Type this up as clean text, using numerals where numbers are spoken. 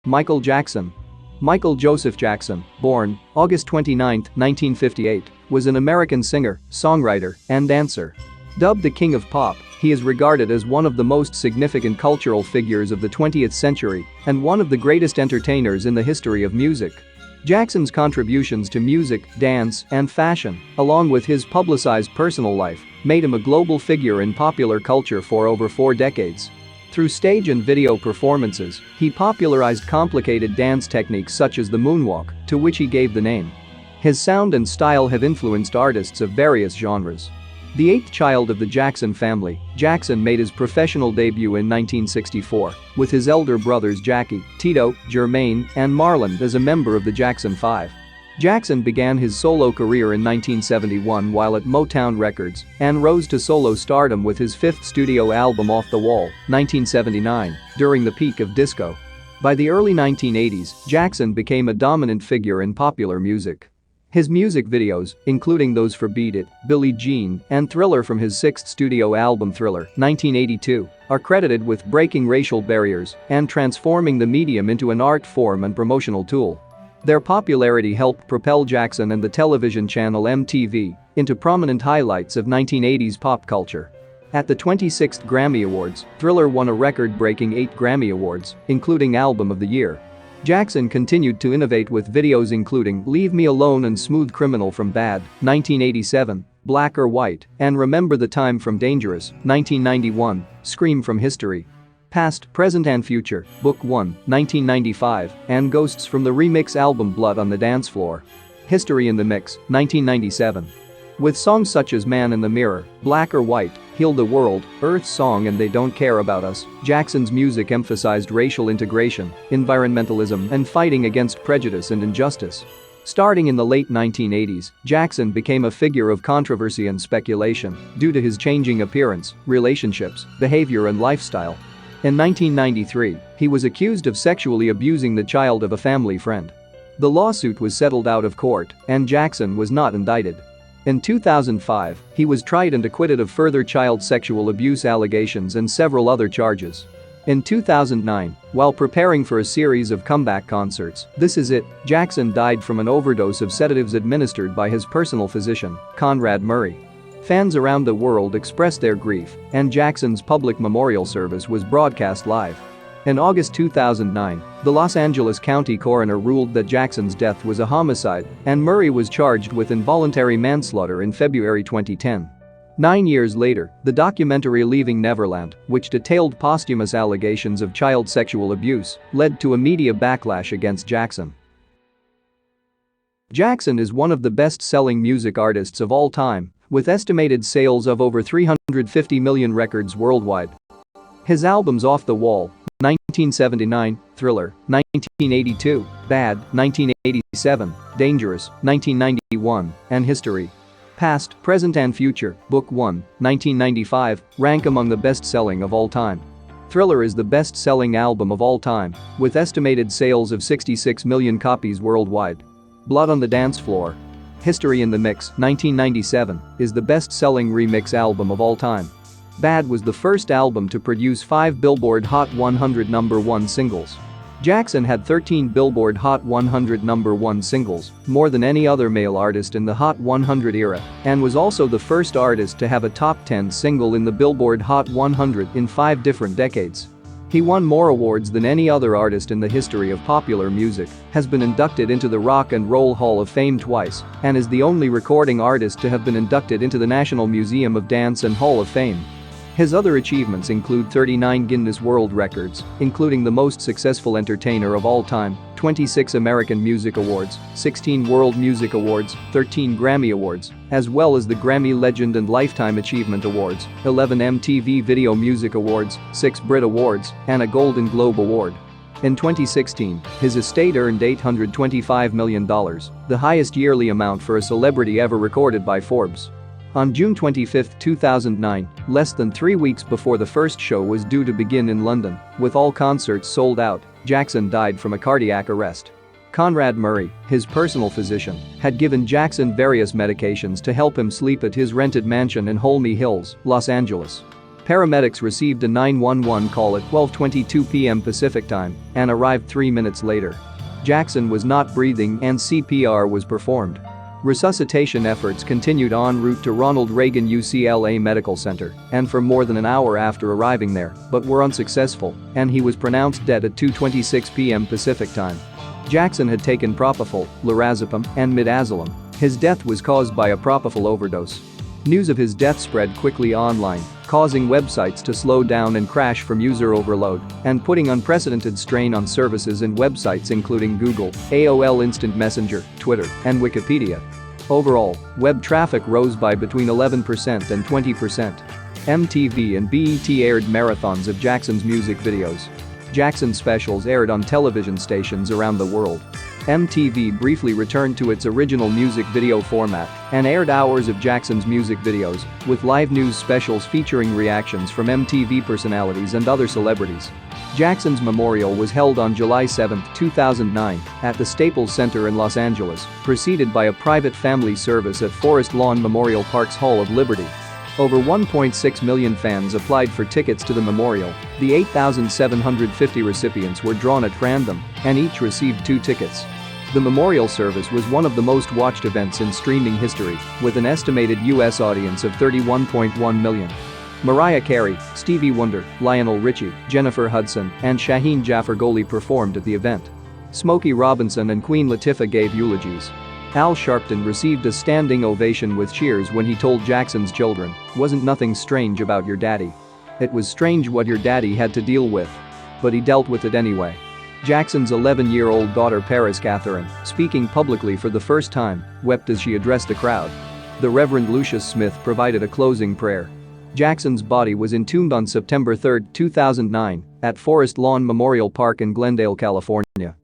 Michael Jackson. Michael Joseph Jackson, born August 29, 1958, was an American singer, songwriter, and dancer. Dubbed the King of Pop, he is regarded as one of the most significant cultural figures of the 20th century and one of the greatest entertainers in the history of music. Jackson's contributions to music, dance, and fashion, along with his publicized personal life, made him a global figure in popular culture for over 4 decades. Through stage and video performances, he popularized complicated dance techniques such as the moonwalk, to which he gave the name. His sound and style have influenced artists of various genres. The 8th child of the Jackson family, Jackson made his professional debut in 1964 with his elder brothers Jackie, Tito, Jermaine, and Marlon as a member of the Jackson 5. Jackson began his solo career in 1971 while at Motown Records and rose to solo stardom with his 5th studio album Off the Wall, 1979, during the peak of disco. By the early 1980s, Jackson became a dominant figure in popular music. His music videos, including those for Beat It, Billie Jean, and Thriller from his 6th studio album Thriller, 1982, are credited with breaking racial barriers and transforming the medium into an art form and promotional tool. Their popularity helped propel Jackson and the television channel MTV into prominent highlights of 1980s pop culture. At the 26th Grammy Awards, Thriller won a record-breaking 8 Grammy Awards, including Album of the Year. Jackson continued to innovate with videos including Leave Me Alone and Smooth Criminal from Bad, 1987, Black or White, and Remember the Time from Dangerous, 1991, Scream from History, Past, Present and Future, Book 1, 1995, and Ghosts from the remix album Blood on the Dance Floor. History in the Mix, 1997. With songs such as Man in the Mirror, Black or White, Heal the World, Earth Song and They Don't Care About Us, Jackson's music emphasized racial integration, environmentalism and fighting against prejudice and injustice. Starting in the late 1980s, Jackson became a figure of controversy and speculation due to his changing appearance, relationships, behavior and lifestyle. In 1993, he was accused of sexually abusing the child of a family friend. The lawsuit was settled out of court, and Jackson was not indicted. In 2005, he was tried and acquitted of further child sexual abuse allegations and several other charges. In 2009, while preparing for a series of comeback concerts, This Is It, Jackson died from an overdose of sedatives administered by his personal physician, Conrad Murray. Fans around the world expressed their grief, and Jackson's public memorial service was broadcast live. In August 2009, the Los Angeles County coroner ruled that Jackson's death was a homicide, and Murray was charged with involuntary manslaughter in February 2010. 9 years later, the documentary Leaving Neverland, which detailed posthumous allegations of child sexual abuse, led to a media backlash against Jackson. Jackson is one of the best-selling music artists of all time, with estimated sales of over 350 million records worldwide. His albums Off the Wall, 1979, Thriller, 1982, Bad, 1987, Dangerous, 1991, and History, Past, Present and Future, Book 1, 1995, rank among the best-selling of all time. Thriller is the best-selling album of all time, with estimated sales of 66 million copies worldwide. Blood on the Dance Floor, History in the Mix, 1997, is the best-selling remix album of all time. Bad was the first album to produce 5 Billboard Hot 100 #1 singles. Jackson had 13 Billboard Hot 100 #1 singles, more than any other male artist in the Hot 100 era, and was also the first artist to have a top 10 single in the Billboard Hot 100 in 5 different decades. He won more awards than any other artist in the history of popular music, has been inducted into the Rock and Roll Hall of Fame twice, and is the only recording artist to have been inducted into the National Museum of Dance and Hall of Fame. His other achievements include 39 Guinness World Records, including the most successful entertainer of all time, 26 American Music Awards, 16 World Music Awards, 13 Grammy Awards, as well as the Grammy Legend and Lifetime Achievement Awards, 11 MTV Video Music Awards, 6 Brit Awards, and a Golden Globe Award. In 2016, his estate earned $825 million, the highest yearly amount for a celebrity ever recorded by Forbes. On June 25, 2009, less than 3 weeks before the first show was due to begin in London, with all concerts sold out, Jackson died from a cardiac arrest. Conrad Murray, his personal physician, had given Jackson various medications to help him sleep at his rented mansion in Holmby Hills, Los Angeles. Paramedics received a 911 call at 12:22 p.m. Pacific time and arrived 3 minutes later. Jackson was not breathing and CPR was performed. Resuscitation efforts continued en route to Ronald Reagan UCLA Medical Center and for more than an hour after arriving there, but were unsuccessful, and he was pronounced dead at 2:26 p.m. Pacific time. Jackson had taken propofol, lorazepam, and midazolam. His death was caused by a propofol overdose. News of his death spread quickly online, causing websites to slow down and crash from user overload and putting unprecedented strain on services and websites including Google, AOL Instant Messenger, Twitter, and Wikipedia. Overall, web traffic rose by between 11% and 20%. MTV and BET aired marathons of Jackson's music videos. Jackson's specials aired on television stations around the world. MTV briefly returned to its original music video format and aired hours of Jackson's music videos, with live news specials featuring reactions from MTV personalities and other celebrities. Jackson's memorial was held on July 7, 2009, at the Staples Center in Los Angeles, preceded by a private family service at Forest Lawn Memorial Park's Hall of Liberty. Over 1.6 million fans applied for tickets to the memorial. The 8,750 recipients were drawn at random, and each received 2 tickets. The memorial service was one of the most watched events in streaming history, with an estimated U.S. audience of 31.1 million. Mariah Carey, Stevie Wonder, Lionel Richie, Jennifer Hudson, and Shaheen Jaffer performed at the event. Smokey Robinson and Queen Latifah gave eulogies. Al Sharpton received a standing ovation with cheers when he told Jackson's children, "Wasn't nothing strange about your daddy. It was strange what your daddy had to deal with. But he dealt with it anyway." Jackson's 11-year-old daughter Paris Catherine, speaking publicly for the first time, wept as she addressed the crowd. The Reverend Lucius Smith provided a closing prayer. Jackson's body was entombed on September 3, 2009, at Forest Lawn Memorial Park in Glendale, California.